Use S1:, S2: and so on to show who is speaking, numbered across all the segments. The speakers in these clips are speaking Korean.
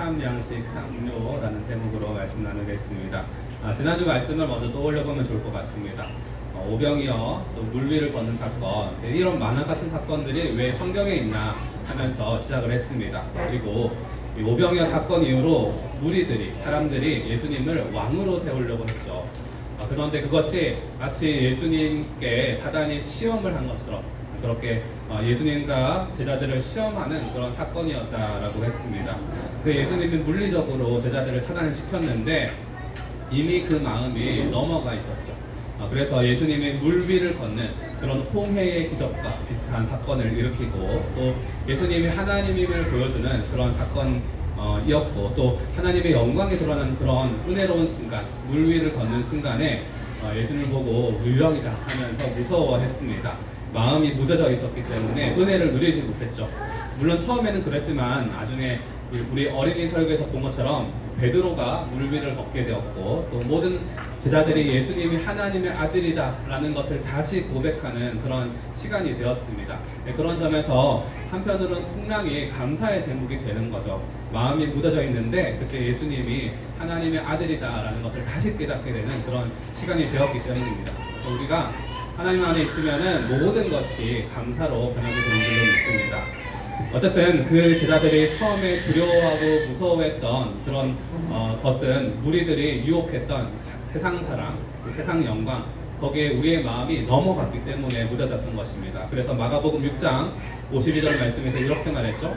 S1: 참 양식 창조라는 제목으로 말씀 나누겠습니다. 지난주 말씀을 먼저 떠올려보면 좋을 것 같습니다. 오병이어, 또 물 위를 걷는 사건, 이런 만화 같은 사건들이 왜 성경에 있나 하면서 시작을 했습니다. 그리고 이 오병이어 사건 이후로 무리들이, 사람들이 예수님을 왕으로 세우려고 했죠. 그런데 그것이 마치 예수님께 사단이 시험을 한 것처럼 그렇게 예수님과 제자들을 시험하는 그런 사건이었다라고 했습니다. 그래서 예수님이 물리적으로 제자들을 차단을 시켰는데 이미 그 마음이 넘어가 있었죠. 그래서 예수님이 물 위를 걷는 그런 홍해의 기적과 비슷한 사건을 일으키고, 또 예수님이 하나님임을 보여주는 그런 사건이었고, 또 하나님의 영광이 드러나는 그런 은혜로운 순간, 물 위를 걷는 순간에 예수님을 보고 유령이다 하면서 무서워했습니다. 마음이 무뎌져 있었기 때문에 은혜를 누리지 못했죠. 물론 처음에는 그랬지만 나중에 우리 어린이 설교에서 본 것처럼 베드로가 물 위를 걷게 되었고, 또 모든 제자들이 예수님이 하나님의 아들이다 라는 것을 다시 고백하는 그런 시간이 되었습니다. 그런 점에서 한편으로는 풍랑이 감사의 제목이 되는 거죠. 마음이 묻어져 있는데 그때 예수님이 하나님의 아들이다 라는 것을 다시 깨닫게 되는 그런 시간이 되었기 때문입니다. 우리가 하나님 안에 있으면은 모든 것이 감사로 변하게 되는 줄로 믿습니다. 어쨌든 그 제자들이 처음에 두려워하고 무서워했던 그런 것은 무리들이 유혹했던 세상 사랑, 세상 영광, 거기에 우리의 마음이 넘어갔기 때문에 묻어졌던 것입니다. 그래서 마가복음 6장 52절 말씀에서 이렇게 말했죠.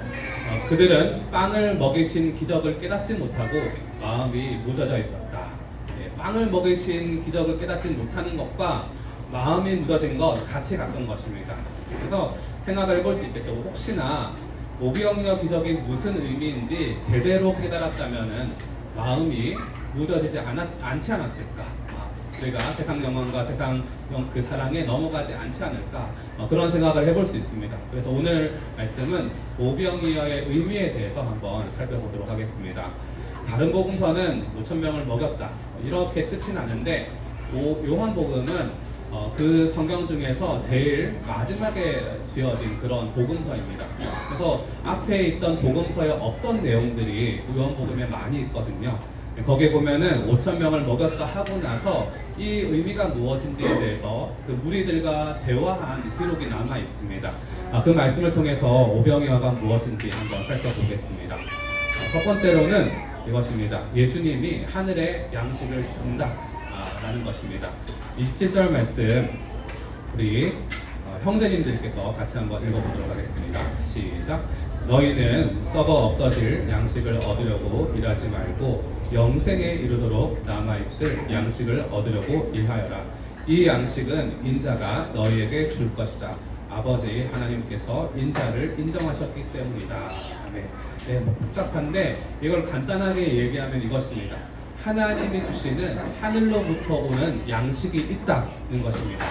S1: 그들은 빵을 먹이신 기적을 깨닫지 못하고 마음이 묻어져 있었다. 빵을 먹이신 기적을 깨닫지 못하는 것과 마음이 묻어진 것 같이 갔던 것입니다. 그래서 생각을 해볼 수 있겠죠. 혹시나 오병이어 기적이 무슨 의미인지 제대로 깨달았다면은 마음이 묻어지지 않지 않았을까? 우리가 세상 영광과 세상 그 사랑에 넘어가지 않지 않을까? 그런 생각을 해볼 수 있습니다. 그래서 오늘 말씀은 오병이어의 의미에 대해서 한번 살펴보도록 하겠습니다. 다른 복음서는 5,000명을 먹였다 이렇게 끝이 나는데 요한복음은 그 성경 중에서 제일 마지막에 지어진 그런 복음서입니다. 그래서 앞에 있던 복음서에 없던 내용들이 요한복음에 많이 있거든요. 거기에 보면은 5,000명을 먹였다 하고 나서 이 의미가 무엇인지에 대해서 그 무리들과 대화한 기록이 남아 있습니다. 그 말씀을 통해서 오병이어가 무엇인지 한번 살펴보겠습니다. 첫 번째로는 이것입니다. 예수님이 하늘의 양식을 준다 라는 것입니다. 27절 말씀 우리 형제님들께서 같이 한번 읽어보도록 하겠습니다. 시작. 너희는 썩어 없어질 양식을 얻으려고 일하지 말고 영생에 이르도록 남아있을 양식을 얻으려고 일하여라. 이 양식은 인자가 너희에게 줄 것이다. 아버지 하나님께서 인자를 인정하셨기 때문이다. 아멘. 네, 복잡한데 이걸 간단하게 얘기하면 이것입니다. 하나님이 주시는 하늘로부터 오는 양식이 있다는 것입니다.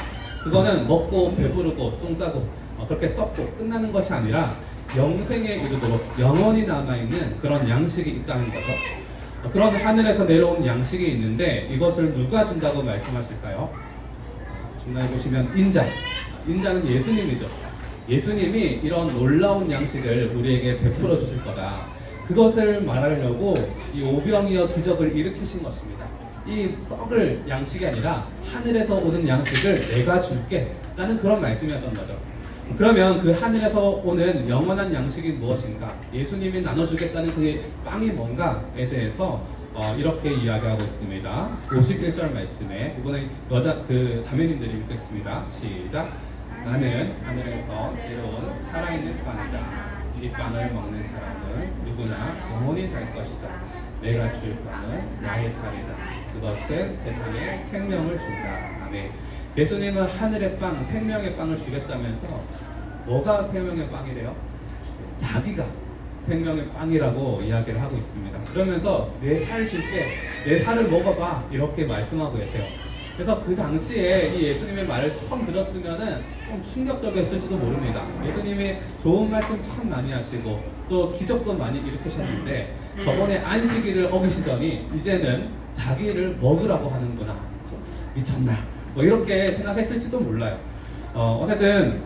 S1: 그거는 먹고 배부르고 똥 싸고 그렇게 썩고 끝나는 것이 아니라 영생에 이르도록 영원히 남아있는 그런 양식이 있다는 거죠. 그런 하늘에서 내려온 양식이 있는데 이것을 누가 준다고 말씀하실까요? 중간에 보시면 인자는 예수님이죠. 예수님이 이런 놀라운 양식을 우리에게 베풀어 주실 거다. 그것을 말하려고 이 오병이어 기적을 일으키신 것입니다. 이 썩을 양식이 아니라 하늘에서 오는 양식을 내가 줄게 라는 그런 말씀이었던 거죠. 그러면 그 하늘에서 오는 영원한 양식이 무엇인가? 예수님이 나눠주겠다는 그 빵이 뭔가에 대해서 이렇게 이야기하고 있습니다. 51절 말씀에 이번에 그 자매님들이 읽겠습니다. 시작. 나는 하늘에서 내려온 살아있는 빵이다. 이 빵을 먹는 사람은 누구나 영원히 살 것이다. 내가 줄 빵은 나의 살이다. 그것은 세상에 생명을 준다. 아멘. 예수님은 하늘의 빵, 생명의 빵을 주겠다면서 뭐가 생명의 빵이래요? 자기가 생명의 빵이라고 이야기를 하고 있습니다. 그러면서 내 살 줄게, 내 살을 먹어봐 이렇게 말씀하고 계세요. 그래서 그 당시에 이 예수님의 말을 처음 들었으면은 좀 충격적이었을지도 모릅니다. 예수님이 좋은 말씀 참 많이 하시고 또 기적도 많이 일으키셨는데 저번에 안식일을 어기시더니 이제는 자기를 먹으라고 하는구나. 미쳤나? 뭐 이렇게 생각했을지도 몰라요. 어쨌든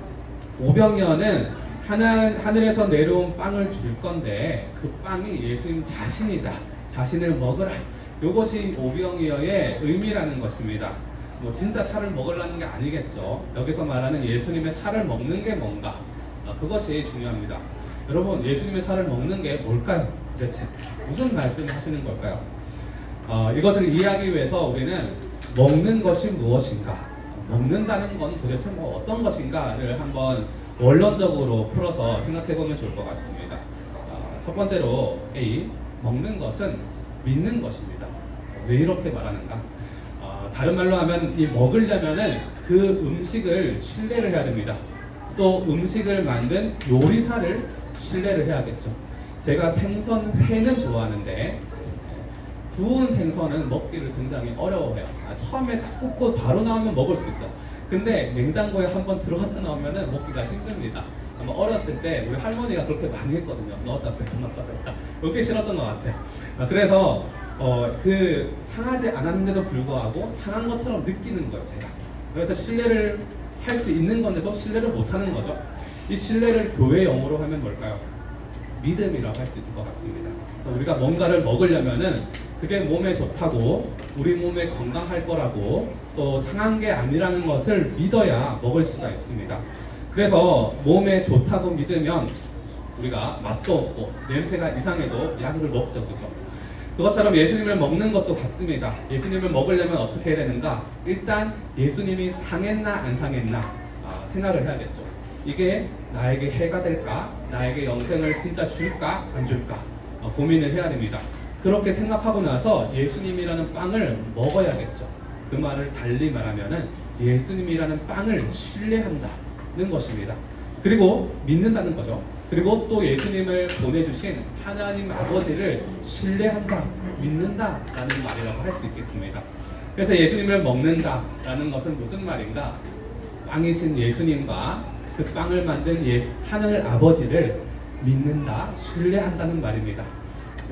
S1: 오병이어는 하늘에서 내려온 빵을 줄 건데 그 빵이 예수님 자신이다. 자신을 먹으라. 이것이 오병이어의 의미라는 것입니다. 뭐 진짜 살을 먹으려는 게 아니겠죠. 여기서 말하는 예수님의 살을 먹는 게 뭔가, 그것이 중요합니다. 여러분, 예수님의 살을 먹는 게 뭘까요? 도대체 무슨 말씀을 하시는 걸까요? 이것을 이해하기 위해서 우리는 먹는 것이 무엇인가, 먹는다는 건 도대체 뭐 어떤 것인가를 한번 원론적으로 풀어서 생각해 보면 좋을 것 같습니다. 첫 번째로 A, 먹는 것은 믿는 것입니다. 왜 이렇게 말하는가? 다른 말로 하면 이 먹으려면은 그 음식을 신뢰를 해야 됩니다. 또 음식을 만든 요리사를 신뢰를 해야겠죠. 제가 생선회는 좋아하는데 구운 생선은 먹기를 굉장히 어려워해요. 처음에 딱 굽고 바로 나오면 먹을 수 있어. 근데 냉장고에 한번 들어갔다 나오면은 먹기가 힘듭니다. 아마 어렸을 때 우리 할머니가 그렇게 많이 했거든요. 넣었다 뺐다 넣었다 뺐다. 그렇게 싫었던 것 같아요. 그래서 그 상하지 않았는데도 불구하고 상한 것처럼 느끼는 거예요, 제가. 그래서 신뢰를 할 수 있는 건데도 신뢰를 못 하는 거죠. 이 신뢰를 교회 용어로 하면 뭘까요? 믿음이라고 할 수 있을 것 같습니다. 그래서 우리가 뭔가를 먹으려면은 그게 몸에 좋다고, 우리 몸에 건강할 거라고, 또 상한 게 아니라는 것을 믿어야 먹을 수가 있습니다. 그래서 몸에 좋다고 믿으면 우리가 맛도 없고 냄새가 이상해도 약을 먹죠, 그죠? 그것처럼 예수님을 먹는 것도 같습니다. 예수님을 먹으려면 어떻게 해야 되는가? 일단 예수님이 상했나 안 상했나 생각을 해야겠죠. 이게 나에게 해가 될까? 나에게 영생을 진짜 줄까? 안 줄까? 고민을 해야 됩니다. 그렇게 생각하고 나서 예수님이라는 빵을 먹어야겠죠. 그 말을 달리 말하면은 예수님이라는 빵을 신뢰한다는 것입니다. 그리고 믿는다는 거죠. 그리고 또 예수님을 보내주신 하나님 아버지를 신뢰한다, 믿는다라는 말이라고 할 수 있겠습니다. 그래서 예수님을 먹는다라는 것은 무슨 말인가? 빵이신 예수님과 그 빵을 만든 하늘 아버지를 믿는다, 신뢰한다는 말입니다.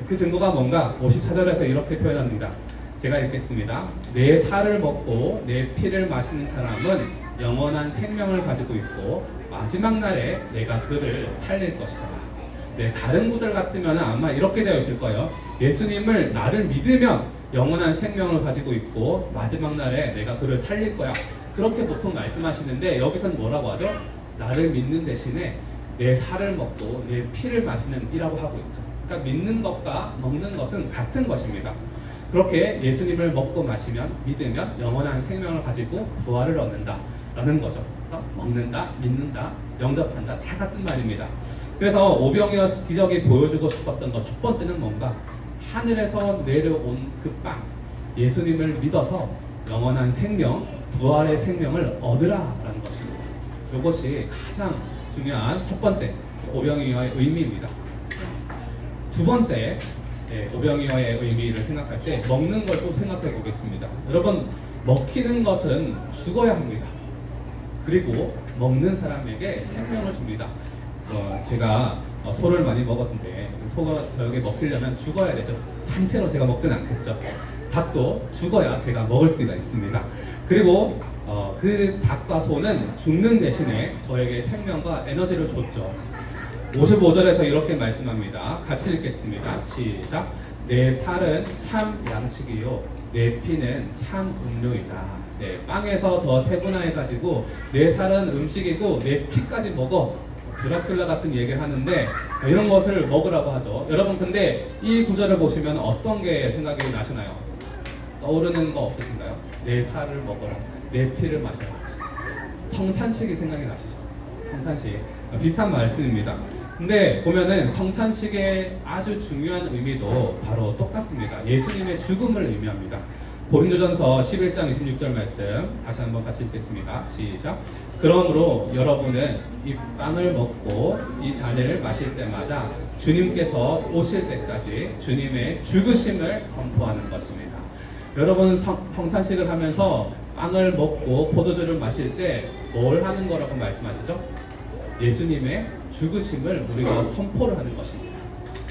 S1: 그 증거가 뭔가 54절에서 이렇게 표현합니다. 제가 읽겠습니다. 내 살을 먹고 내 피를 마시는 사람은 영원한 생명을 가지고 있고 마지막 날에 내가 그를 살릴 것이다. 네, 다른 구절 같으면 아마 이렇게 되어 있을 거예요. 예수님을 나를 믿으면 영원한 생명을 가지고 있고 마지막 날에 내가 그를 살릴 거야. 그렇게 보통 말씀하시는데 여기서는 뭐라고 하죠? 나를 믿는 대신에 내 살을 먹고 내 피를 마시는 이라고 하고 있죠. 그러니까 믿는 것과 먹는 것은 같은 것입니다. 그렇게 예수님을 먹고 마시면, 믿으면 영원한 생명을 가지고 부활을 얻는다 라는 거죠. 그래서 먹는다, 믿는다, 영접한다 다 같은 말입니다. 그래서 오병이어 기적이 보여주고 싶었던 것 첫 번째는 뭔가? 하늘에서 내려온 그 빵, 예수님을 믿어서 영원한 생명, 부활의 생명을 얻으라 라는 것입니다. 이것이 가장 중요한 첫 번째 오병이어의 의미입니다. 두 번째 오병이어의 의미를 생각할 때 먹는 걸 또 생각해 보겠습니다. 여러분, 먹히는 것은 죽어야 합니다. 그리고 먹는 사람에게 생명을 줍니다. 제가 소를 많이 먹었는데 소가 저에게 먹히려면 죽어야 되죠. 산채로 제가 먹진 않겠죠. 닭도 죽어야 제가 먹을 수가 있습니다. 그리고 그 닭과 소는 죽는 대신에 저에게 생명과 에너지를 줬죠. 55절에서 이렇게 말씀합니다. 같이 읽겠습니다. 시작. 내 살은 참 양식이요 내 피는 참 음료이다. 네, 빵에서 더 세분화해가지고 내 살은 음식이고 내 피까지 먹어. 드라큘라 같은 얘기를 하는데 이런 것을 먹으라고 하죠. 여러분, 근데 이 구절을 보시면 어떤 게 생각이 나시나요? 떠오르는 거 없으신가요? 내 살을 먹어라, 내 피를 마셔라. 성찬식이 생각이 나시죠? 성찬식 비슷한 말씀입니다. 근데 보면은 성찬식의 아주 중요한 의미도 바로 똑같습니다. 예수님의 죽음을 의미합니다. 고린도전서 11장 26절 말씀 다시 한번 같이 읽겠습니다. 시작. 그러므로 여러분은 이 빵을 먹고 이 잔을 마실 때마다 주님께서 오실 때까지 주님의 죽으심을 선포하는 것입니다. 여러분, 성찬식을 하면서 빵을 먹고 포도주를 마실 때 뭘 하는 거라고 말씀하시죠? 예수님의 죽으심을 우리가 선포를 하는 것입니다.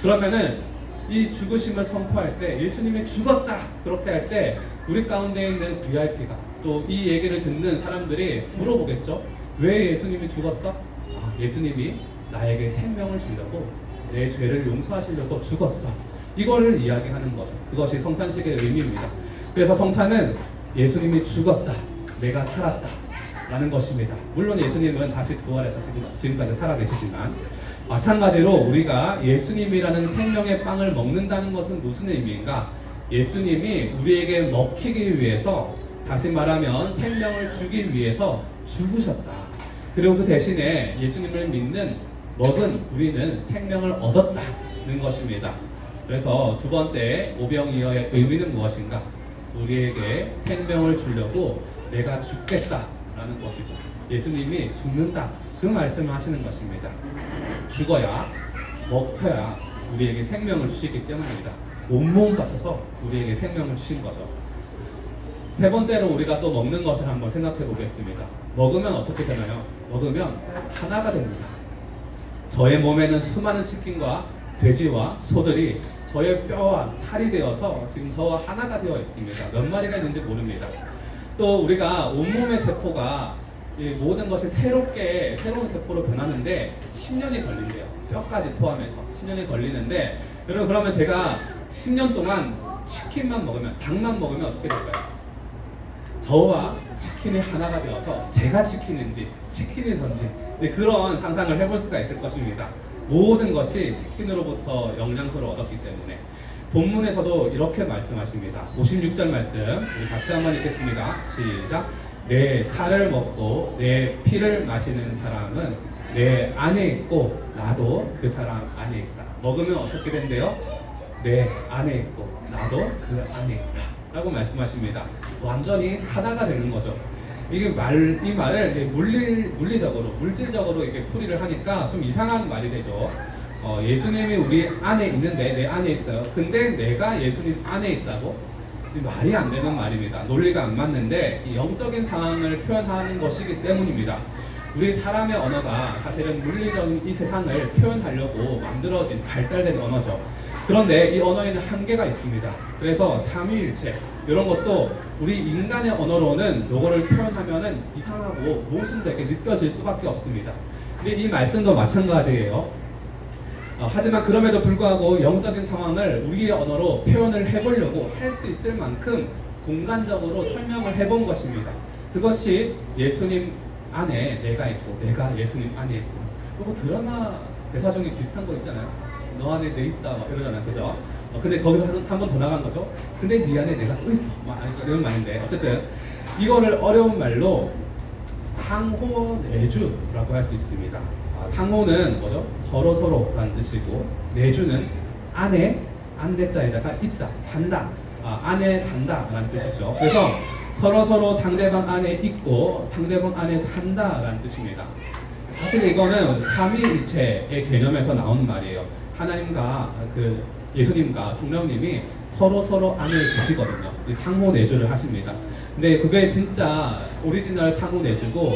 S1: 그러면은 이 죽으심을 선포할 때 예수님이 죽었다 그렇게 할 때 우리 가운데 있는 VIP가 또 이 얘기를 듣는 사람들이 물어보겠죠. 왜 예수님이 죽었어? 예수님이 나에게 생명을 주려고 내 죄를 용서하시려고 죽었어. 이거를 이야기하는 거죠. 그것이 성찬식의 의미입니다. 그래서 성찬은 예수님이 죽었다, 내가 살았다 라는 것입니다. 물론 예수님은 다시 부활해서 지금까지 살아계시지만, 마찬가지로 우리가 예수님이라는 생명의 빵을 먹는다는 것은 무슨 의미인가? 예수님이 우리에게 먹히기 위해서, 다시 말하면 생명을 주기 위해서 죽으셨다. 그리고 그 대신에 예수님을 믿는 먹은 우리는 생명을 얻었다는 것입니다. 그래서 두 번째 오병이어의 의미는 무엇인가? 우리에게 생명을 주려고 내가 죽겠다라는 것이죠. 예수님이 죽는다, 그 말씀을 하시는 것입니다. 죽어야, 먹혀야 우리에게 생명을 주시기 때문입니다. 온몸 바쳐서 우리에게 생명을 주신 거죠. 세 번째로 우리가 또 먹는 것을 한번 생각해 보겠습니다. 먹으면 어떻게 되나요? 먹으면 하나가 됩니다. 저의 몸에는 수많은 치킨과 돼지와 소들이 저의 뼈와 살이 되어서 지금 저와 하나가 되어 있습니다. 몇 마리가 있는지 모릅니다. 또 우리가 온몸의 세포가 이 모든 것이 새로운 세포로 변하는데 10년이 걸린대요. 뼈까지 포함해서 10년이 걸리는데, 여러분 그러면 제가 10년 동안 치킨만 먹으면, 닭만 먹으면 어떻게 될까요? 저와 치킨이 하나가 되어서 제가 치킨인지 치킨이든지 그런 상상을 해볼 수가 있을 것입니다. 모든 것이 치킨으로부터 영양소를 얻었기 때문에. 본문에서도 이렇게 말씀하십니다. 56절 말씀 우리 같이 한번 읽겠습니다. 시작. 내 살을 먹고 내 피를 마시는 사람은 내 안에 있고 나도 그 사람 안에 있다. 먹으면 어떻게 된대요? 내 안에 있고 나도 그 안에 있다 라고 말씀하십니다. 완전히 하나가 되는 거죠. 이게 이 말을 물질적으로 이렇게 풀이를 하니까 좀 이상한 말이 되죠. 예수님이 우리 안에 있는데, 내 안에 있어요. 근데 내가 예수님 안에 있다고? 말이 안 되는 말입니다. 논리가 안 맞는데 이 영적인 상황을 표현하는 것이기 때문입니다. 우리 사람의 언어가 사실은 물리적인 이 세상을 표현하려고 만들어진, 발달된 언어죠. 그런데 이 언어에는 한계가 있습니다. 그래서 삼위일체 이런 것도 우리 인간의 언어로는 요거를 표현하면은 이상하고 모순되게 느껴질 수밖에 없습니다. 근데 이 말씀도 마찬가지예요. 하지만 그럼에도 불구하고 영적인 상황을 우리의 언어로 표현을 해보려고 할 수 있을 만큼 공간적으로 설명을 해본 것입니다. 그것이 예수님 안에 내가 있고 내가 예수님 안에 있고, 그리고 드라마 대사 중에 비슷한 거 있잖아요. 너 안에 내 있다 막 이러잖아요. 그죠? 근데 거기서 한 번 더 나간 거죠. 근데 네 안에 내가 또 있어 막 이런 말인데, 어쨌든 이거를 어려운 말로 상호내주라고 할 수 있습니다. 상호는 뭐죠? 서로라는 뜻이고, 내주는 안에, 안대자에다가 있다, 산다, 안에 산다라는 뜻이죠. 그래서 서로 상대방 안에 있고 상대방 안에 산다라는 뜻입니다. 사실 이거는 삼위일체의 개념에서 나온 말이에요. 하나님과 예수님과 성령님이 서로 안에 계시거든요. 상호내주를 하십니다. 근데 그게 진짜 오리지널 상호내주고,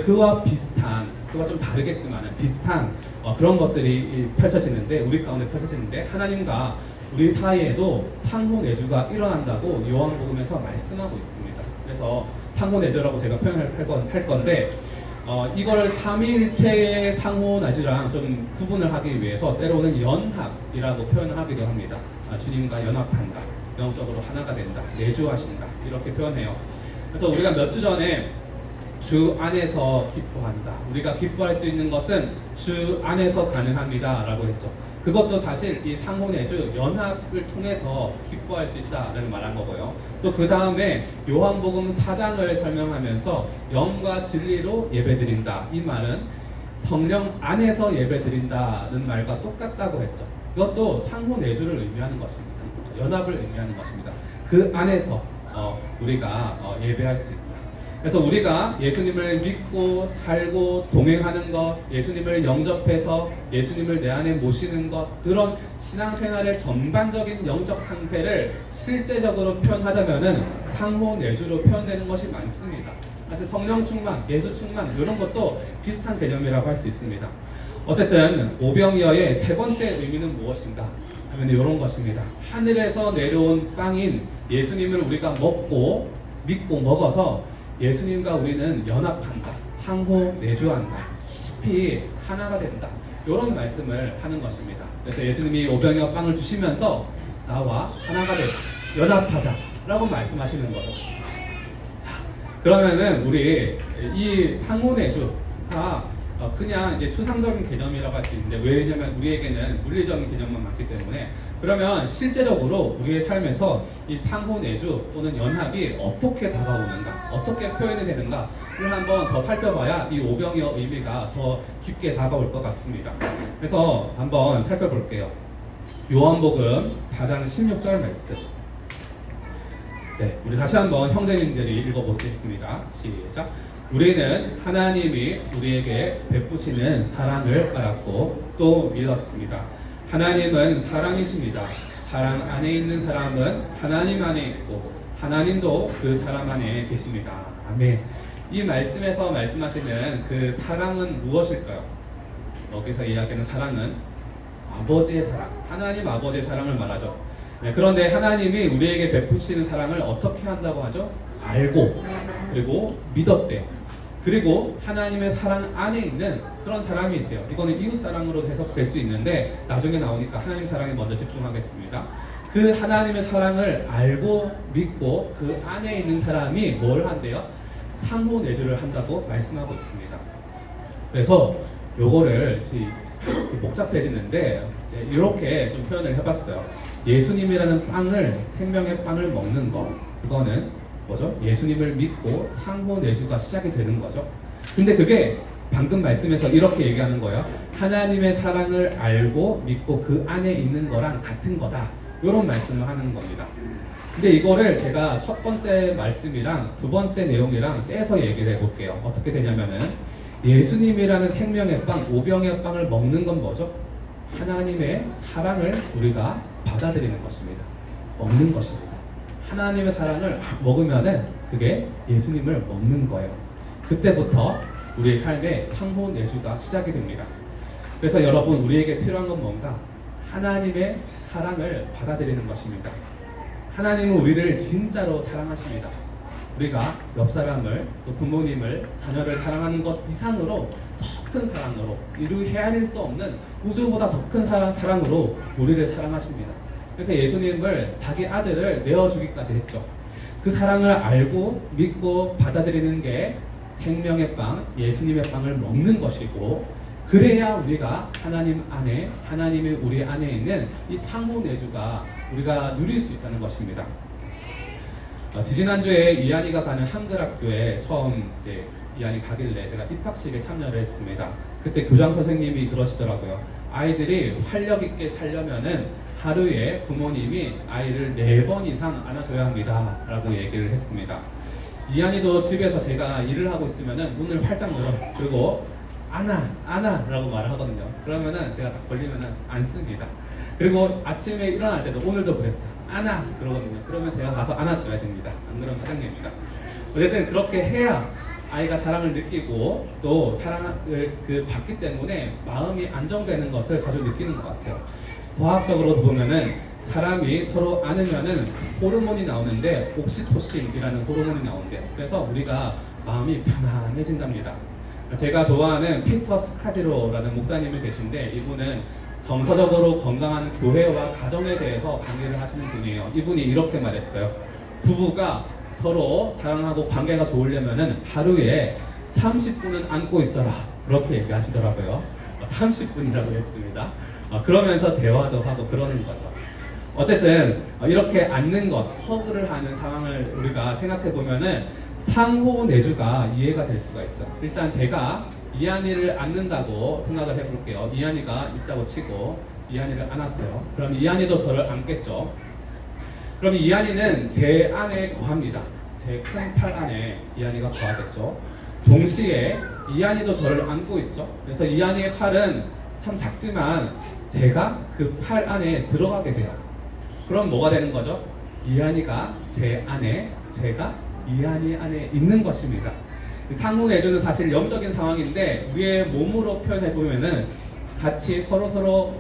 S1: 그와 비슷한, 그와 좀 다르겠지만 비슷한 그런 것들이 펼쳐지는데, 우리 가운데 펼쳐지는데, 하나님과 우리 사이에도 상호내주가 일어난다고 요한복음에서 말씀하고 있습니다. 그래서 상호내주라고 제가 표현을 할 건데, 이걸 삼위일체의 상호내주랑 좀 구분을 하기 위해서 때로는 연합이라고 표현을 하기도 합니다. 주님과 연합한다, 영적으로 하나가 된다, 내주하신다, 이렇게 표현해요. 그래서 우리가 몇 주 전에 주 안에서 기뻐한다, 우리가 기뻐할 수 있는 것은 주 안에서 가능합니다 라고 했죠. 그것도 사실 이 상호내주 연합을 통해서 기뻐할 수 있다라는 말한 거고요. 또 그 다음에 요한복음 4장을 설명하면서 영과 진리로 예배드린다, 이 말은 성령 안에서 예배드린다는 말과 똑같다고 했죠. 이것도 상호내주를 의미하는 것입니다. 연합을 의미하는 것입니다. 그 안에서 우리가 예배할 수 있다. 그래서 우리가 예수님을 믿고 살고 동행하는 것, 예수님을 영접해서 예수님을 내 안에 모시는 것, 그런 신앙생활의 전반적인 영적 상태를 실제적으로 표현하자면은 상호내주로 표현되는 것이 많습니다. 사실 성령 충만, 예수 충만, 이런 것도 비슷한 개념이라고 할 수 있습니다. 어쨌든 오병이어의 세 번째 의미는 무엇인가 하면 이런 것입니다. 하늘에서 내려온 빵인 예수님을 우리가 먹고 믿고 먹어서 예수님과 우리는 연합한다, 상호 내주한다, 깊이 하나가 된다, 이런 말씀을 하는 것입니다. 그래서 예수님이 오병이어 빵을 주시면서 나와 하나가 되자, 연합하자 라고 말씀하시는 거죠. 자, 그러면은 우리 이 상호내주가 그냥 이제 추상적인 개념이라고 할 수 있는데, 왜냐면 우리에게는 물리적인 개념만 많기 때문에, 그러면 실제적으로 우리의 삶에서 이 상호내주 또는 연합이 어떻게 다가오는가, 어떻게 표현이 되는가를 한번 더 살펴봐야 이 오병이어 의미가 더 깊게 다가올 것 같습니다. 그래서 한번 살펴볼게요. 요한복음 4장 16절 말씀. 네, 우리 다시 한번 형제님들이 읽어보겠습니다. 시작. 우리는 하나님이 우리에게 베푸시는 사랑을 알았고 또 믿었습니다. 하나님은 사랑이십니다. 사랑 안에 있는 사람은 하나님 안에 있고 하나님도 그 사람 안에 계십니다. 아멘. 이 말씀에서 말씀하시는 그 사랑은 무엇일까요? 여기서 이야기하는 사랑은 아버지의 사랑, 하나님 아버지의 사랑을 말하죠. 네, 그런데 하나님이 우리에게 베푸시는 사랑을 어떻게 한다고 하죠? 알고 그리고 믿었대요. 그리고 하나님의 사랑 안에 있는 그런 사람이 있대요. 이거는 이웃 사랑으로 해석될 수 있는데 나중에 나오니까 하나님 사랑에 먼저 집중하겠습니다. 그 하나님의 사랑을 알고 믿고 그 안에 있는 사람이 뭘 한대요? 상호내주를 한다고 말씀하고 있습니다. 그래서 요거를 복잡해지는데 이렇게 좀 표현을 해봤어요. 예수님이라는 빵을, 생명의 빵을 먹는 거, 그거는 뭐죠? 예수님을 믿고 상호내주가 시작이 되는 거죠. 근데 그게 방금 말씀에서 이렇게 얘기하는 거예요. 하나님의 사랑을 알고 믿고 그 안에 있는 거랑 같은 거다, 이런 말씀을 하는 겁니다. 근데 이거를 제가 첫 번째 말씀이랑 두 번째 내용이랑 떼서 얘기를 해볼게요. 어떻게 되냐면은, 예수님이라는 생명의 빵, 오병의 빵을 먹는 건 뭐죠? 하나님의 사랑을 우리가 받아들이는 것입니다. 먹는 것입니다. 하나님의 사랑을 먹으면은 그게 예수님을 먹는 거예요. 그때부터 우리의 삶에 상호내주가 시작이 됩니다. 그래서 여러분, 우리에게 필요한 건 뭔가? 하나님의 사랑을 받아들이는 것입니다. 하나님은 우리를 진짜로 사랑하십니다. 우리가 옆 사람을, 또 부모님을, 자녀를 사랑하는 것 이상으로 더 큰 사랑으로, 헤아릴 수 없는 우주보다 더 큰 사랑으로 우리를 사랑하십니다. 그래서 예수님을, 자기 아들을 내어주기까지 했죠. 그 사랑을 알고 믿고 받아들이는 게 생명의 빵, 예수님의 빵을 먹는 것이고, 그래야 우리가 하나님 안에, 하나님이 우리 안에 있는 이 상호내주가 우리가 누릴 수 있다는 것입니다. 지지난주에 이한이가 가는 한글학교에 처음 이제 이한이 가길래 제가 입학식에 참여를 했습니다. 그때 교장 선생님이 그러시더라고요. 아이들이 활력 있게 살려면은 하루에 부모님이 아이를 4번 이상 안아줘야 합니다 라고 얘기를 했습니다. 이한이도 집에서 제가 일을 하고 있으면은 문을 활짝 열어, 그리고 안아 라고 말을 하거든요. 그러면은 제가 딱 걸리면은 안습니다. 그리고 아침에 일어날 때도, 오늘도 그랬어요. 안아 그러거든요. 그러면 제가 가서 안아줘야 됩니다. 안 그러면 짜증냅니다. 어쨌든 그렇게 해야 아이가 사랑을 느끼고 또 사랑을 받기 때문에 마음이 안정되는 것을 자주 느끼는 것 같아요. 과학적으로 보면은 사람이 서로 안으면은 호르몬이 나오는데, 옥시토신이라는 호르몬이 나온대요. 그래서 우리가 마음이 편안해진답니다. 제가 좋아하는 피터 스카지로라는 목사님이 계신데, 이분은 정서적으로 건강한 교회와 가정에 대해서 강의를 하시는 분이에요. 이분이 이렇게 말했어요. 부부가 서로 사랑하고 관계가 좋으려면은 하루에 30분은 안고 있어라, 그렇게 얘기하시더라고요. 30분이라고 했습니다. 그러면서 대화도 하고 그러는 거죠. 어쨌든 이렇게 안는 것, 허그를 하는 상황을 우리가 생각해 보면은 상호내주가 이해가 될 수가 있어요. 일단 제가 이한이를 안는다고 생각을 해볼게요. 이한이가 있다고 치고 이한이를 안았어요. 그럼 이한이도 저를 안겠죠. 그럼 이한이는 제 안에 거합니다. 제 큰 팔 안에 이한이가 거하겠죠. 동시에 이한이도 저를 안고 있죠. 그래서 이한이의 팔은 참 작지만 제가 그 팔 안에 들어가게 돼요. 그럼 뭐가 되는 거죠? 이한이가 제 안에, 제가 이한이 안에 있는 것입니다. 상호내주는 사실 영적인 상황인데, 우리의 몸으로 표현해 보면은 같이 서로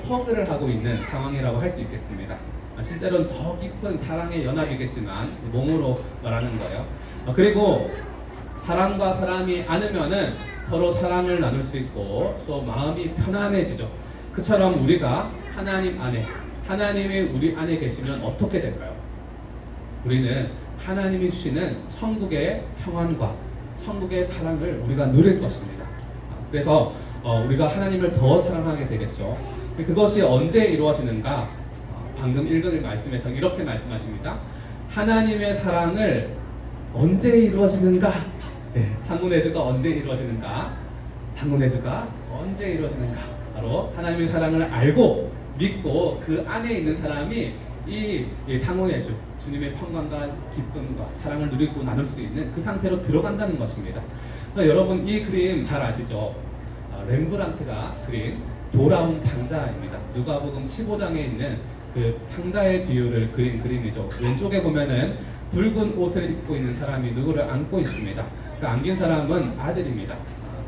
S1: 허그를 하고 있는 상황이라고 할 수 있겠습니다. 실제로는 더 깊은 사랑의 연합이겠지만 몸으로 말하는 거예요. 그리고 사람과 사람이 안으면은 서로 사랑을 나눌 수 있고 또 마음이 편안해지죠. 그처럼 우리가 하나님 안에, 하나님이 우리 안에 계시면 어떻게 될까요? 우리는 하나님이 주시는 천국의 평안과 천국의 사랑을 우리가 누릴 것입니다. 그래서 우리가 하나님을 더 사랑하게 되겠죠. 그것이 언제 이루어지는가? 방금 읽은 말씀에서 이렇게 말씀하십니다. 하나님의 사랑을 언제 이루어지는가? 네, 상문회주가 언제 이루어지는가? 상문회주가 언제 이루어지는가? 바로 하나님의 사랑을 알고 믿고 그 안에 있는 사람이 이 상문회주, 주님의 평강과 기쁨과 사랑을 누리고 나눌 수 있는 그 상태로 들어간다는 것입니다. 여러분 이 그림 잘 아시죠? 렘브란트가 그린 돌아온 탕자입니다. 누가복음 15장에 있는 그 탕자의 비유를 그린 그림이죠. 왼쪽에 보면은 붉은 옷을 입고 있는 사람이 누구를 안고 있습니다. 그 안긴 사람은 아들입니다.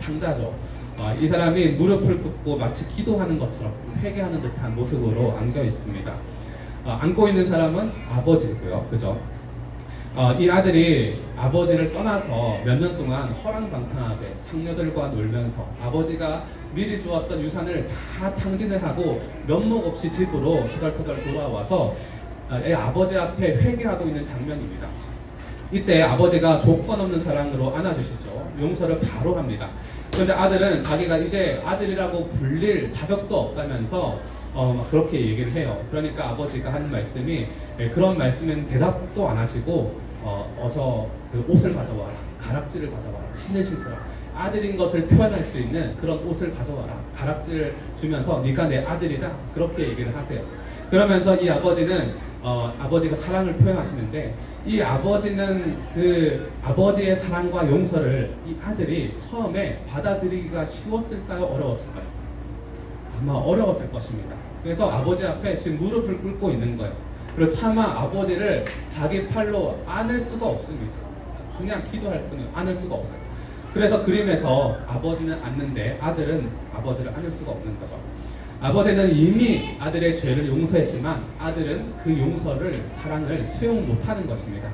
S1: 탕자죠. 이 사람이 무릎을 꿇고 마치 기도하는 것처럼 회개하는 듯한 모습으로 안겨 있습니다. 안고 있는 사람은 아버지고요. 그죠? 이 아들이 아버지를 떠나서 몇 년 동안 허랑방탕하게 창녀들과 놀면서 아버지가 미리 주었던 유산을 다 탕진을 하고 면목 없이 집으로 터덜터덜 돌아와서 아버지 앞에 회개하고 있는 장면입니다. 이때 아버지가 조건 없는 사랑으로 안아주시죠. 용서를 바로 합니다. 그런데 아들은 자기가 이제 아들이라고 불릴 자격도 없다면서 그렇게 얘기를 해요. 그러니까 아버지가 하는 말씀이 그런 말씀에는 대답도 안 하시고 어서 그 옷을 가져와라, 가락지를 가져와라, 신을 신거라. 아들인 것을 표현할 수 있는 그런 옷을 가져와라, 가락지를 주면서 네가 내 아들이다, 그렇게 얘기를 하세요. 그러면서 이 아버지는 아버지가 사랑을 표현하시는데 이 아버지는 그 아버지의 사랑과 용서를 이 아들이 처음에 받아들이기가 쉬웠을까요? 어려웠을까요? 아마 어려웠을 것입니다. 그래서 아버지 앞에 지금 무릎을 꿇고 있는 거예요. 그리고 차마 아버지를 자기 팔로 안을 수가 없습니다. 그냥 기도할 뿐이에요. 안을 수가 없어요. 그래서 그림에서 아버지는 안는데 아들은 아버지를 안을 수가 없는 거죠. 아버지는 이미 아들의 죄를 용서했지만 아들은 그 용서를, 사랑을 수용 못하는 것입니다.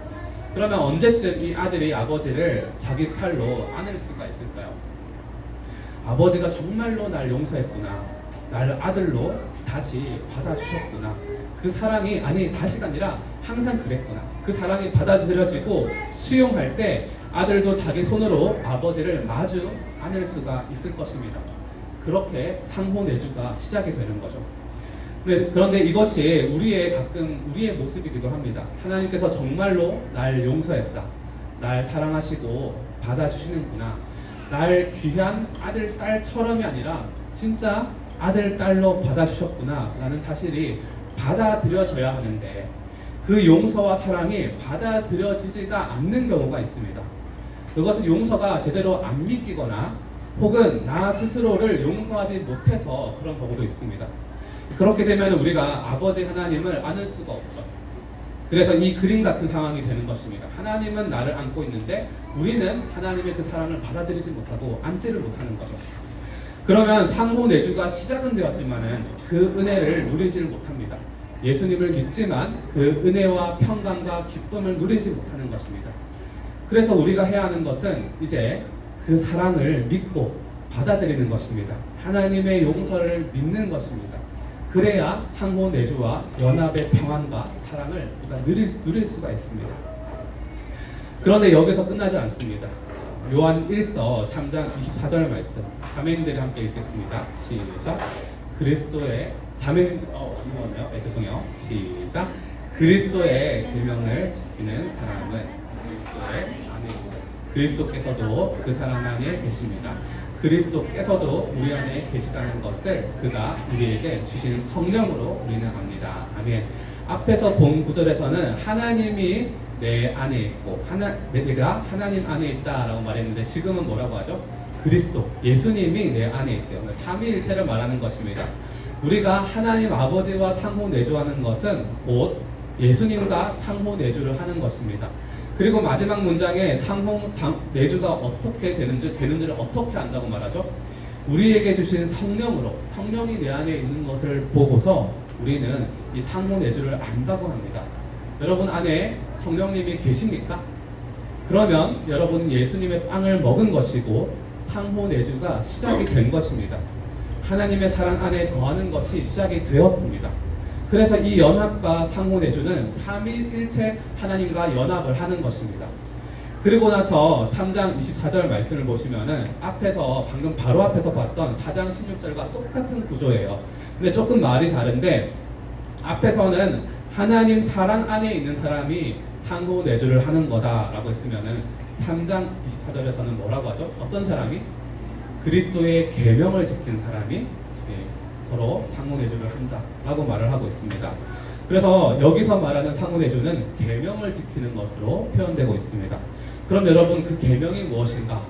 S1: 그러면 언제쯤 이 아들이 아버지를 자기 팔로 안을 수가 있을까요? 아버지가 정말로 날 용서했구나, 날 아들로 다시 받아주셨구나, 그 사랑이 다시가 아니라 항상 그랬구나, 그 사랑이 받아들여지고 수용할 때 아들도 자기 손으로 아버지를 마주 안을 수가 있을 것입니다. 그렇게 상호내주가 시작이 되는 거죠. 그런데 이것이 가끔 우리의 모습이기도 합니다. 하나님께서 정말로 날 용서했다, 날 사랑하시고 받아주시는구나, 날 귀한 아들, 딸처럼이 아니라 진짜 아들, 딸로 받아주셨구나 라는 사실이 받아들여져야 하는데 그 용서와 사랑이 받아들여지지가 않는 경우가 있습니다. 그것은 용서가 제대로 안 믿기거나 혹은 나 스스로를 용서하지 못해서 그런 경우도 있습니다. 그렇게 되면 우리가 아버지 하나님을 안을 수가 없죠. 그래서 이 그림 같은 상황이 되는 것입니다. 하나님은 나를 안고 있는데 우리는 하나님의 그 사랑을 받아들이지 못하고 안지를 못하는 거죠. 그러면 상호내주가 시작은 되었지만은 그 은혜를 누리지를 못합니다. 예수님을 믿지만 그 은혜와 평강과 기쁨을 누리지 못하는 것입니다. 그래서 우리가 해야 하는 것은 이제 그 사랑을 믿고 받아들이는 것입니다. 하나님의 용서를 믿는 것입니다. 그래야 상호내주와 연합의 평안과 사랑을 우리가 누릴 수가 있습니다. 그런데 여기서 끝나지 않습니다. 요한 1서 3장 24절 말씀 자매님들이 함께 읽겠습니다. 시작. 그리스도의 이거네요. 죄송해요. 시작. 그리스도의 계명을 지키는 사람은 그리스도의 안에 그리스도께서도 그 사람 안에 계십니다. 그리스도께서도 우리 안에 계시다는 것을 그가 우리에게 주시는 성령으로 우리는 압니다. 아멘. 앞에서 본 구절에서는 하나님이 내 안에 있고 내가 하나님 안에 있다라고 말했는데 지금은 뭐라고 하죠? 그리스도, 예수님이 내 안에 있대요. 삼위일체를 말하는 것입니다. 우리가 하나님 아버지와 상호내주하는 것은 곧 예수님과 상호내주를 하는 것입니다. 그리고 마지막 문장에 상호내주가 어떻게 되는지를 어떻게 안다고 말하죠? 우리에게 주신 성령으로, 성령이 내 안에 있는 것을 보고서 우리는 이 상호내주를 안다고 합니다. 여러분 안에 성령님이 계십니까? 그러면 여러분은 예수님의 빵을 먹은 것이고 상호 내주가 시작이 된 것입니다. 하나님의 사랑 안에 거하는 것이 시작이 되었습니다. 그래서 이 연합과 상호 내주는 삼위일체 하나님과 연합을 하는 것입니다. 그리고 나서 3장 24절 말씀을 보시면은 앞에서 방금 바로 앞에서 봤던 4장 16절과 똑같은 구조예요. 근데 조금 말이 다른데 앞에서는 하나님 사랑 안에 있는 사람이 상호 내주를 하는 거다라고 했으면은 3장 24절에서는 뭐라고 하죠? 어떤 사람이? 그리스도의 계명을 지키는 사람이 서로 상호 내주를 한다라고 말을 하고 있습니다. 그래서 여기서 말하는 상호 내주는 계명을 지키는 것으로 표현되고 있습니다. 그럼 여러분 그 계명이 무엇인가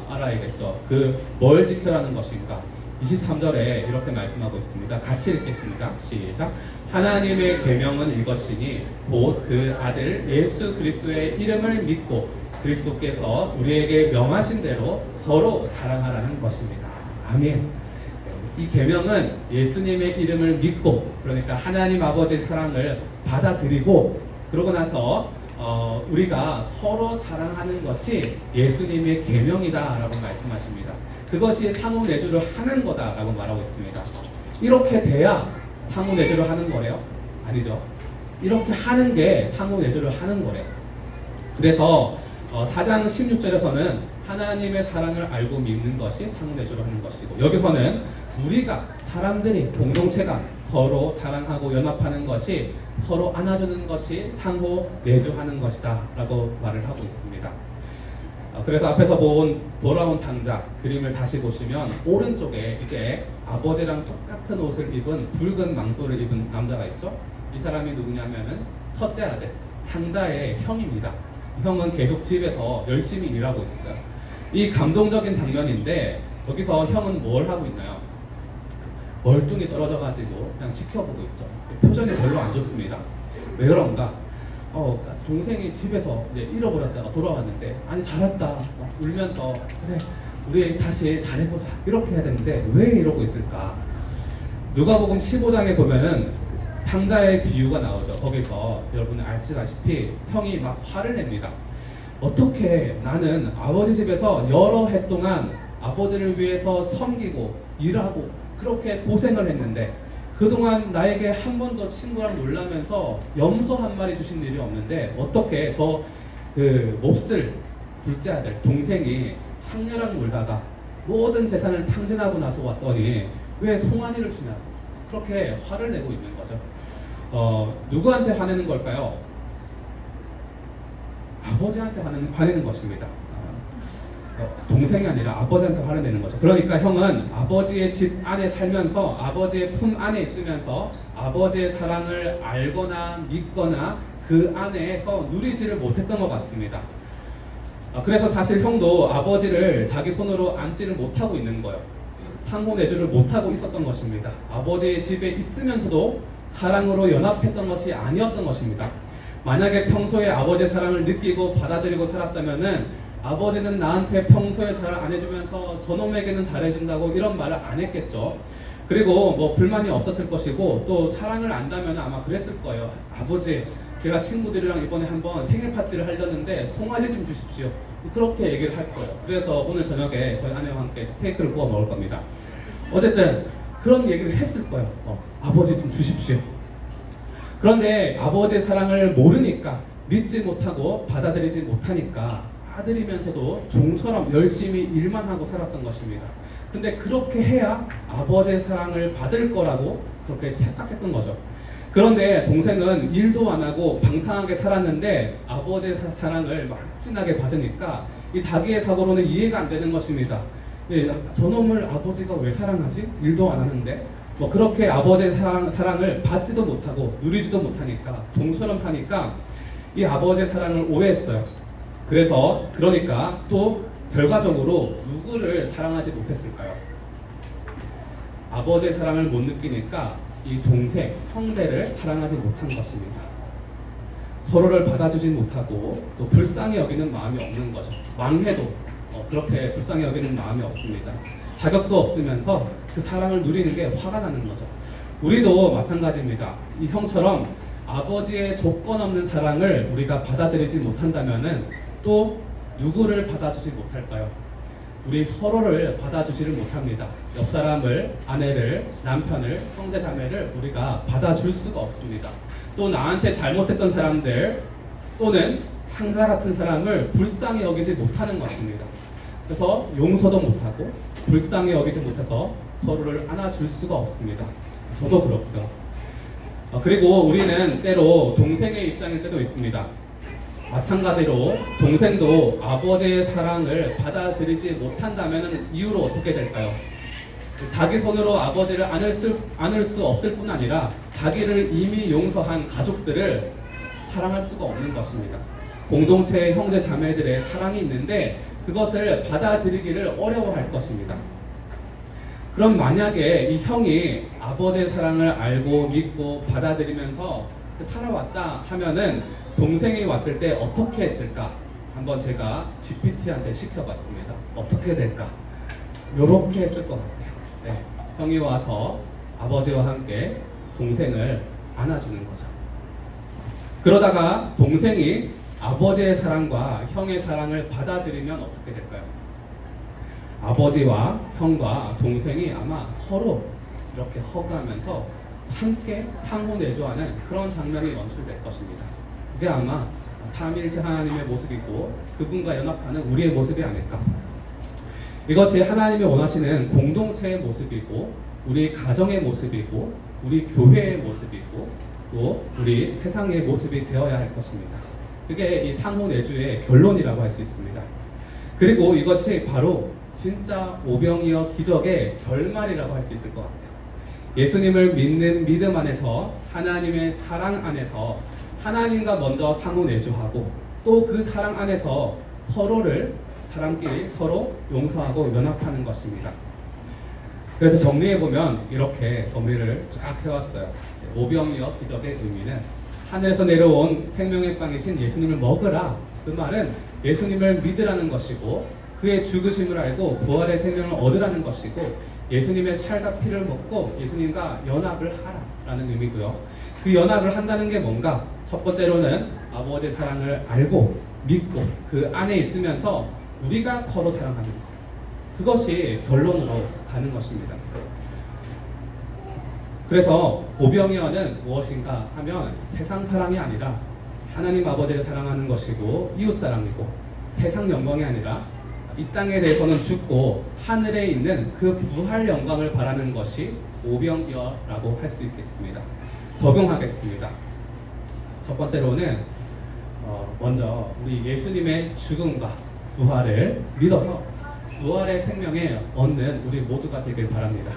S1: 알아야겠죠. 그 뭘 지켜라는 것인가? 23절에 이렇게 말씀하고 있습니다. 같이 읽겠습니다. 시작. 하나님의 계명은 이것이니 곧 그 아들 예수 그리스도의 이름을 믿고 그리스도께서 우리에게 명하신 대로 서로 사랑하라는 것입니다. 아멘. 이 계명은 예수님의 이름을 믿고, 그러니까 하나님 아버지의 사랑을 받아들이고, 그러고 나서 우리가 서로 사랑하는 것이 예수님의 계명이다라고 말씀하십니다. 그것이 상호 내주를 하는 거다라고 말하고 있습니다. 이렇게 돼야 상호 내주를 하는 거래요? 아니죠. 이렇게 하는 게 상호 내주를 하는 거래요. 그래서 4장 16절에서는 하나님의 사랑을 알고 믿는 것이 상호 내주를 하는 것이고, 여기서는 우리가 사람들이 공동체가 서로 사랑하고 연합하는 것이 서로 안아주는 것이 상호 내주하는 것이다 라고 말을 하고 있습니다. 그래서 앞에서 본 돌아온 탕자 그림을 다시 보시면 오른쪽에 이제 아버지랑 똑같은 옷을 입은 붉은 망토를 입은 남자가 있죠. 이 사람이 누구냐면은 첫째 아들 탕자의 형입니다. 형은 계속 집에서 열심히 일하고 있었어요. 이 감동적인 장면인데 여기서 형은 뭘 하고 있나요? 멀뚱히 떨어져가지고 그냥 지켜보고 있죠. 표정이 별로 안 좋습니다. 왜 그런가? 동생이 집에서 이제 잃어버렸다가 돌아왔는데 아니 잘했다 막 울면서 그래 우리 다시 잘해보자 이렇게 해야 되는데 왜 이러고 있을까? 누가복음 15장에 보면은 탕자의 비유가 나오죠. 거기서 여러분 아시다시피 형이 막 화를 냅니다. 어떻게 나는 아버지 집에서 여러 해 동안 아버지를 위해서 섬기고 일하고 그렇게 고생을 했는데 그동안 나에게 한 번도 친구랑 놀라면서 염소 한 마리 주신 일이 없는데 어떻게 저 그 몹쓸 둘째 아들 동생이 창녀랑 놀다가 모든 재산을 탕진하고 나서 왔더니 왜 송아지를 주냐고 그렇게 화를 내고 있는 거죠. 누구한테 화내는 걸까요? 아버지한테 화내는 것입니다. 동생이 아니라 아버지한테 화를 내는 거죠. 그러니까 형은 아버지의 집 안에 살면서 아버지의 품 안에 있으면서 아버지의 사랑을 알거나 믿거나 그 안에서 누리지를 못했던 것 같습니다. 그래서 사실 형도 아버지를 자기 손으로 안지를 못하고 있는 거예요. 상호 내주를 못하고 있었던 것입니다. 아버지의 집에 있으면서도 사랑으로 연합했던 것이 아니었던 것입니다. 만약에 평소에 아버지의 사랑을 느끼고 받아들이고 살았다면은 아버지는 나한테 평소에 잘 안 해주면서 저놈에게는 잘해준다고 이런 말을 안 했겠죠. 그리고 뭐 불만이 없었을 것이고 또 사랑을 안다면 아마 그랬을 거예요. 아버지 제가 친구들이랑 이번에 한번 생일 파티를 하려는데 송아지 좀 주십시오. 그렇게 얘기를 할 거예요. 그래서 오늘 저녁에 저희 아내와 함께 스테이크를 구워 먹을 겁니다. 어쨌든 그런 얘기를 했을 거예요. 아버지 좀 주십시오. 그런데 아버지의 사랑을 모르니까 믿지 못하고 받아들이지 못하니까 아들이면서도 종처럼 열심히 일만 하고 살았던 것입니다. 근데 그렇게 해야 아버지의 사랑을 받을 거라고 그렇게 착각했던 거죠. 그런데 동생은 일도 안 하고 방탕하게 살았는데 아버지의 사랑을 막 진하게 받으니까 이 자기의 사고로는 이해가 안 되는 것입니다. 저놈을 아버지가 왜 사랑하지? 일도 안 하는데 뭐 그렇게 아버지의 사랑을 받지도 못하고 누리지도 못하니까 종처럼 사니까 이 아버지의 사랑을 오해했어요. 그러니까 또 결과적으로 누구를 사랑하지 못했을까요? 아버지의 사랑을 못 느끼니까 이 동생, 형제를 사랑하지 못한 것입니다. 서로를 받아주지 못하고 또 불쌍히 여기는 마음이 없는 거죠. 망해도 그렇게 불쌍히 여기는 마음이 없습니다. 자격도 없으면서 그 사랑을 누리는 게 화가 나는 거죠. 우리도 마찬가지입니다. 이 형처럼 아버지의 조건 없는 사랑을 우리가 받아들이지 못한다면은 또 누구를 받아주지 못할까요? 우리 서로를 받아주지를 못합니다. 옆 사람을, 아내를, 남편을, 형제 자매를 우리가 받아줄 수가 없습니다. 또 나한테 잘못했던 사람들 또는 탕자 같은 사람을 불쌍히 여기지 못하는 것입니다. 그래서 용서도 못하고 불쌍히 여기지 못해서 서로를 안아줄 수가 없습니다. 저도 그렇고요. 그리고 우리는 때로 동생의 입장일 때도 있습니다. 마찬가지로 동생도 아버지의 사랑을 받아들이지 못한다면 이유로 어떻게 될까요? 자기 손으로 아버지를 안을 수 없을 뿐 아니라 자기를 이미 용서한 가족들을 사랑할 수가 없는 것입니다. 공동체의 형제 자매들의 사랑이 있는데 그것을 받아들이기를 어려워할 것입니다. 그럼 만약에 이 형이 아버지의 사랑을 알고 믿고 받아들이면서 살아왔다 하면은 동생이 왔을 때 어떻게 했을까? 한번 제가 GPT한테 시켜봤습니다. 어떻게 될까? 요렇게 했을 것 같아요. 네. 형이 와서 아버지와 함께 동생을 안아주는 거죠. 그러다가 동생이 아버지의 사랑과 형의 사랑을 받아들이면 어떻게 될까요? 아버지와 형과 동생이 아마 서로 이렇게 허그하면서 함께 상호 내조하는 그런 장면이 연출될 것입니다. 그게 아마 삼위일체 하나님의 모습이고 그분과 연합하는 우리의 모습이 아닐까. 이것이 하나님이 원하시는 공동체의 모습이고 우리 가정의 모습이고 우리 교회의 모습이고 또 우리 세상의 모습이 되어야 할 것입니다. 그게 이 상호 내조의 결론이라고 할 수 있습니다. 그리고 이것이 바로 진짜 오병이어 기적의 결말이라고 할 수 있을 것 같아요. 예수님을 믿는 믿음 안에서 하나님의 사랑 안에서 하나님과 먼저 상호 내조하고 또 그 사랑 안에서 서로를 사람끼리 서로 용서하고 연합하는 것입니다. 그래서 정리해보면 이렇게 정리를 쫙 해왔어요. 오병이어 기적의 의미는 하늘에서 내려온 생명의 빵이신 예수님을 먹으라. 그 말은 예수님을 믿으라는 것이고 그의 죽으심을 알고 부활의 생명을 얻으라는 것이고 예수님의 살과 피를 먹고 예수님과 연합을 하라라는 의미고요. 그 연합을 한다는 게 뭔가? 첫 번째로는 아버지의 사랑을 알고 믿고 그 안에 있으면서 우리가 서로 사랑하는 것. 그것이 결론으로 가는 것입니다. 그래서 오병이어는 무엇인가 하면 세상 사랑이 아니라 하나님 아버지를 사랑하는 것이고 이웃 사랑이고 세상 영광이 아니라 이 땅에 대해서는 죽고 하늘에 있는 그 부활 영광을 바라는 것이 오병이어라고 할 수 있겠습니다. 적용하겠습니다. 첫 번째로는 먼저 우리 예수님의 죽음과 부활을 믿어서 부활의 생명에 얻는 우리 모두가 되길 바랍니다.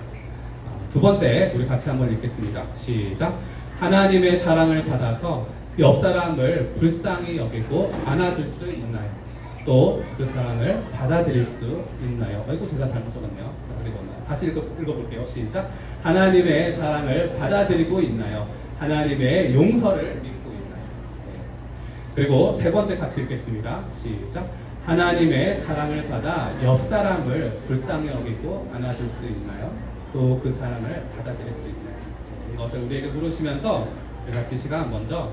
S1: 두 번째, 우리 같이 한번 읽겠습니다. 시작. 하나님의 사랑을 받아서 그 옆 사람을 불쌍히 여기고 안아줄 수 있나요? 또 그 사랑을 받아들일 수 있나요? 아이고, 제가 잘못 적었네요. 다시 읽어볼게요. 시작. 하나님의 사랑을 받아들이고 있나요? 하나님의 용서를 믿고 있나요? 네. 그리고 세 번째 같이 읽겠습니다. 시작. 하나님의 사랑을 받아 옆 사람을 불쌍히 여기고 안아줄 수 있나요? 또 그 사랑을 받아들일 수 있나요? 이것을 우리에게 물으시면서 우리 같이 시간 먼저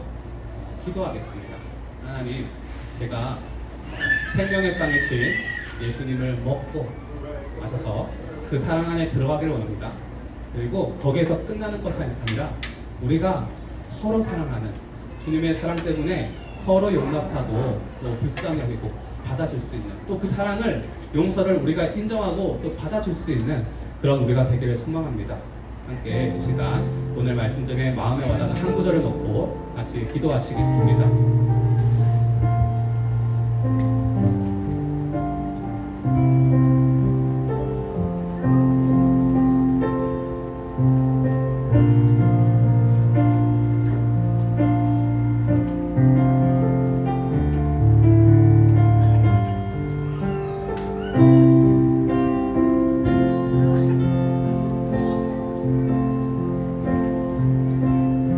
S1: 기도하겠습니다. 하나님, 제가 생명의 빵이신 예수님을 먹고 마셔서 그 사랑 안에 들어가기를 원합니다. 그리고 거기에서 끝나는 것이 아니라 우리가 서로 사랑하는 주님의 사랑 때문에 서로 용납하고 또 불쌍히 여기고 받아줄 수 있는 또 그 사랑을 용서를 우리가 인정하고 또 받아줄 수 있는 그런 우리가 되기를 소망합니다. 함께 이 시간 오늘 말씀 중에 마음에 와닿는 한 구절을 놓고 같이 기도하시겠습니다.